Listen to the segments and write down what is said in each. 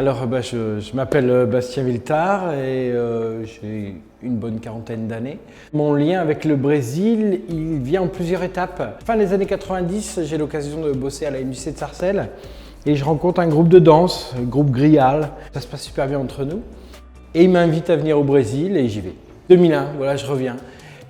Alors je m'appelle Bastien Villetard et j'ai une bonne quarantaine d'années. Mon lien avec le Brésil, il vient en plusieurs étapes. Fin des années 90, j'ai l'occasion de bosser à la MJC de Sarcelles et je rencontre un groupe de danse, le groupe Grial. Ça se passe super bien entre nous et il m'invite à venir au Brésil et j'y vais. 2001, voilà, je reviens.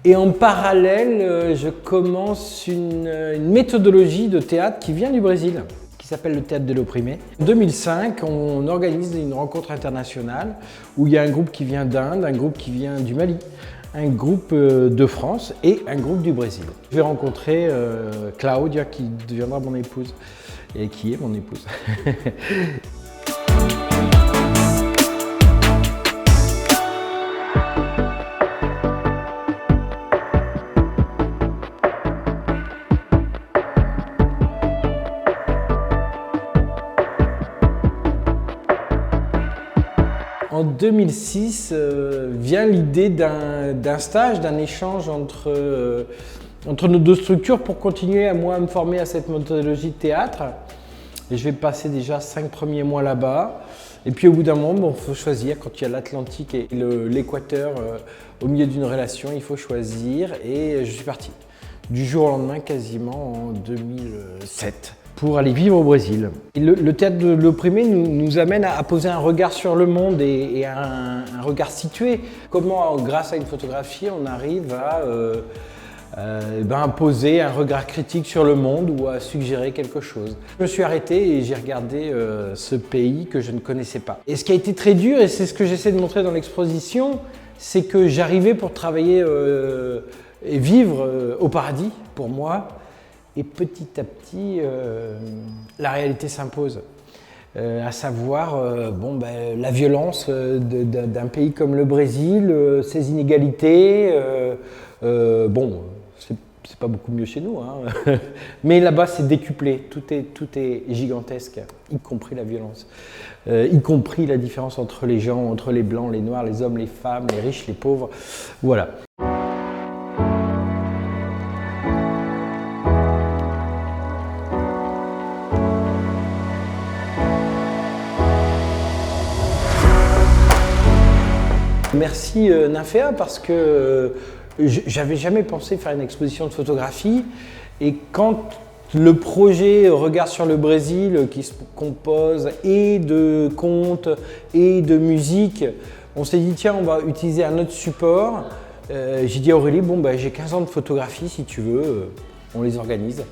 Et en parallèle, je commence une méthodologie de théâtre qui vient du Brésil, qui s'appelle le théâtre de l'opprimé. En 2005, on organise une rencontre internationale où il y a un groupe qui vient d'Inde, un groupe qui vient du Mali, un groupe de France et un groupe du Brésil. Je vais rencontrer Claudia qui deviendra mon épouse et qui est mon épouse. En 2006 vient l'idée d'un stage, d'un échange entre nos deux structures pour continuer à me former à cette méthodologie de théâtre. Et je vais passer déjà 5 premiers mois là-bas. Et puis au bout d'un moment, il faut choisir. Quand il y a l'Atlantique et l'Équateur au milieu d'une relation, il faut choisir. Et je suis parti du jour au lendemain, quasiment en 2007. Pour aller vivre au Brésil. Et le théâtre de l'opprimé nous amène à poser un regard sur le monde et un regard situé. Comment, grâce à une photographie, on arrive à poser un regard critique sur le monde ou à suggérer quelque chose. Je me suis arrêté et j'ai regardé ce pays que je ne connaissais pas. Et ce qui a été très dur, et c'est ce que j'essaie de montrer dans l'exposition, c'est que j'arrivais pour travailler et vivre au paradis, pour moi. Et petit à petit, la réalité s'impose, à savoir la violence d'un pays comme le Brésil, ses inégalités. C'est pas beaucoup mieux chez nous, hein. Mais là-bas c'est décuplé, tout est gigantesque, y compris la violence, y compris la différence entre les gens, entre les blancs, les noirs, les hommes, les femmes, les riches, les pauvres, voilà. Merci Nymphéa parce que j'avais jamais pensé faire une exposition de photographie et quand le projet Regard sur le Brésil qui se compose et de contes et de musique, on s'est dit tiens on va utiliser un autre support. J'ai dit à Aurélie j'ai 15 ans de photographie si tu veux, on les organise.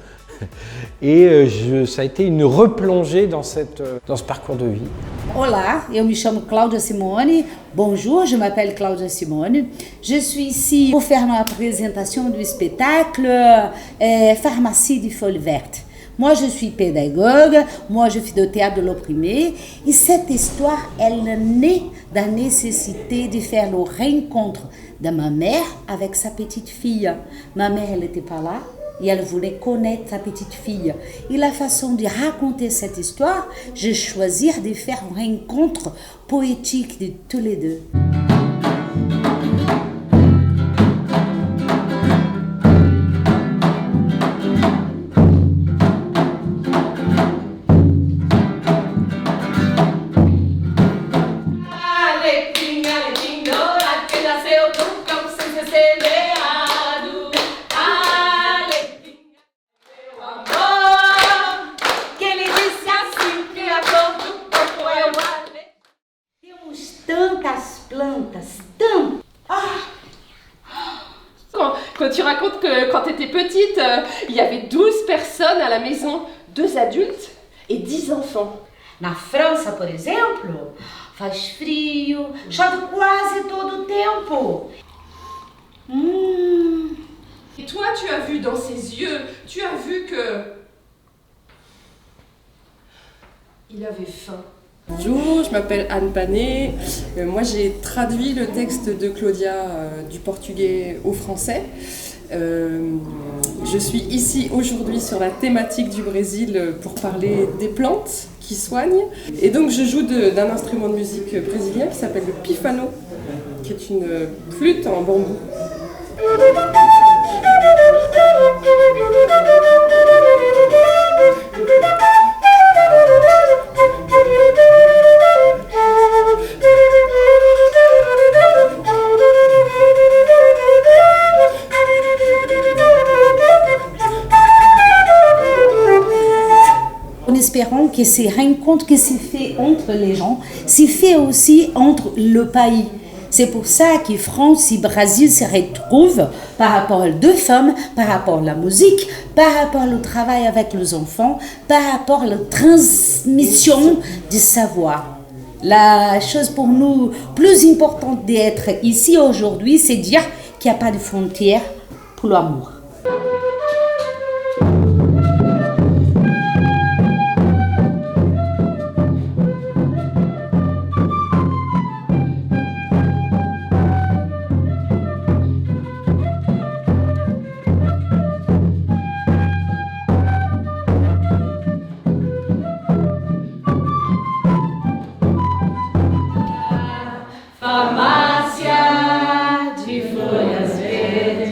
Et ça a été une replongée dans ce parcours de vie. Olá, eu me chamo Cláudia Simone. Bonjour, je m'appelle Cláudia Simone. Je suis ici pour faire une présentation du spectacle Pharmacie de Feuilles Vertes. Moi, je suis pédagogue, moi, je fais du théâtre de l'opprimé. Et cette histoire, elle naît de la nécessité de faire le rencontre de ma mère avec sa petite fille. Ma mère, elle n'était pas là. Et elle voulait connaître sa petite fille. Et la façon de raconter cette histoire, j'ai choisi de faire une rencontre poétique de tous les deux. Quand tu racontes que quand tu étais petite, il y avait 12 personnes à la maison, 2 adultes et 10 enfants. Na França, por exemplo, faz frio, chove quase todo o tempo. Et toi, tu as vu dans ses yeux, tu as vu que... il avait faim. Bonjour, je m'appelle Anne Panet. Moi, j'ai traduit le texte de Claudia du portugais au français. Je suis ici aujourd'hui sur la thématique du Brésil pour parler des plantes qui soignent. Et donc, je joue d'un instrument de musique brésilien qui s'appelle le pifano, qui est une flûte en bambou. espérons que ces rencontres qui se fait entre les gens, se fait aussi entre le pays. C'est pour ça que France et Brésil se retrouvent par rapport aux deux femmes, par rapport à la musique, par rapport au travail avec les enfants, par rapport à la transmission du savoir. La chose pour nous plus importante d'être ici aujourd'hui, c'est dire qu'il n'y a pas de frontières pour l'amour. Farmácia de folhas verdes,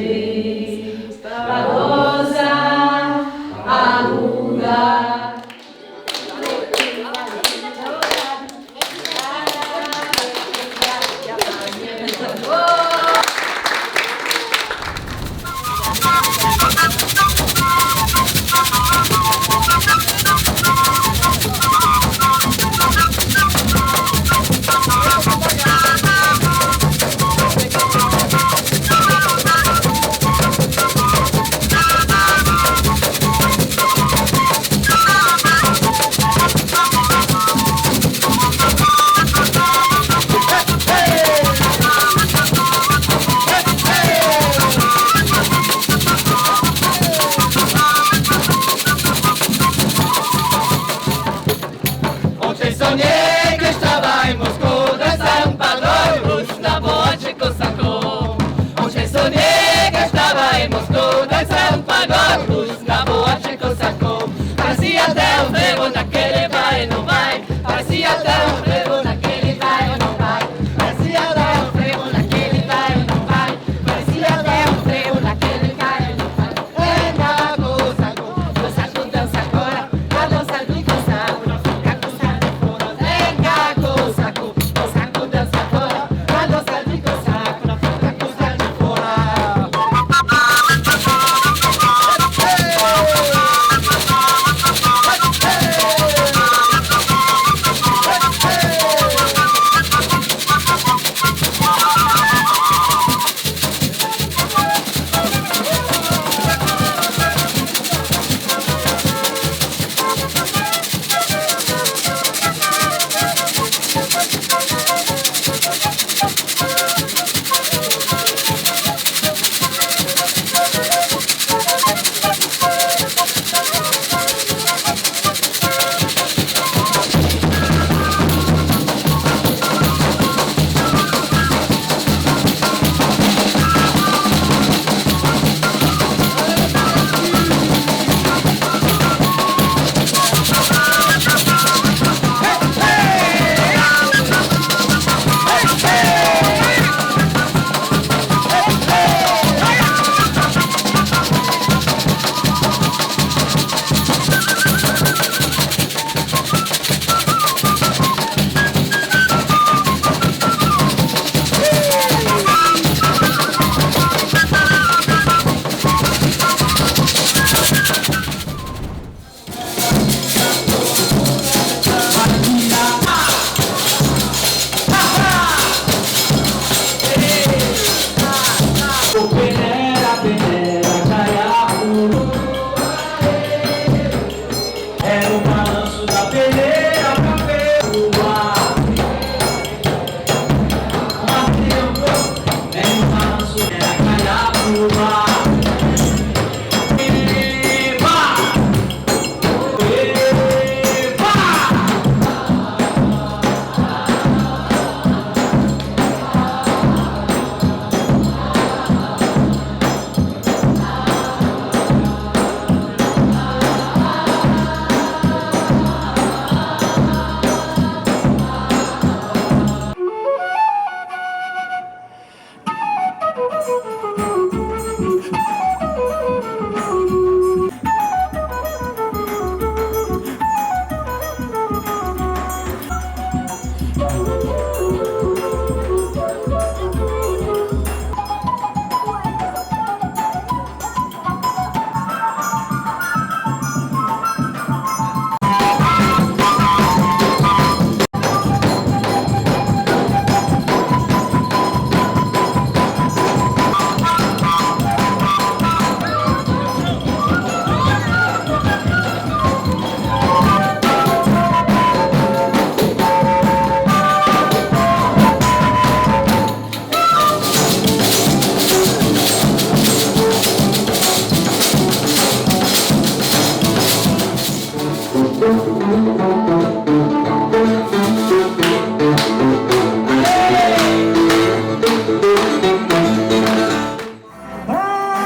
Pra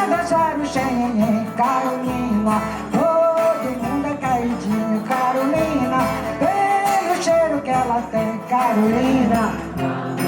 dançar o xenhenhen, Carolina, todo mundo é caidinho, Carolina, pelo cheiro que ela tem, Carolina.